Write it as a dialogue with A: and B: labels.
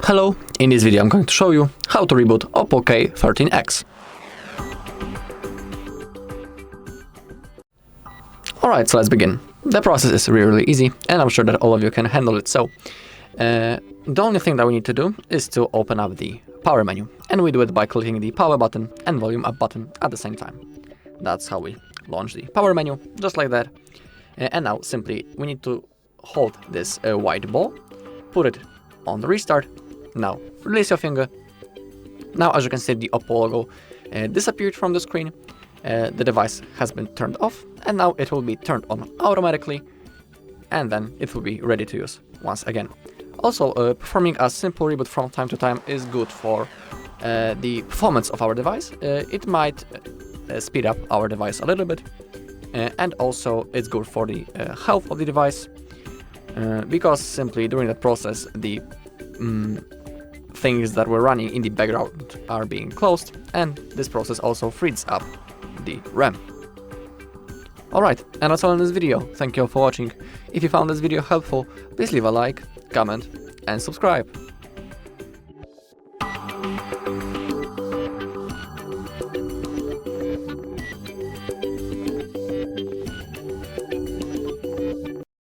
A: Hello, in this video I'm going to show you how to reboot OPPO K13x. Alright, so let's begin. The process is really easy and I'm sure that all of you can handle it. So, the only thing that we need to do is to open up the power menu, and we do it by clicking the power button and volume up button at the same time. That's how we launch the power menu, just like that. And now simply we need to hold this white ball, put it on the restart. Now release your finger. Now as you can see, the OPPO logo disappeared from the screen. The device has been turned off, and now it will be turned on automatically, and then it will be ready to use once again. Also, performing a simple reboot from time to time is good for the performance of our device. It might speed up our device a little bit, and also it's good for the health of the device, because simply during that process the things that were running in the background are being closed, and this process also frees up the RAM. Alright, and that's all in this video. Thank you all for watching. If you found this video helpful, please leave a like, comment and subscribe.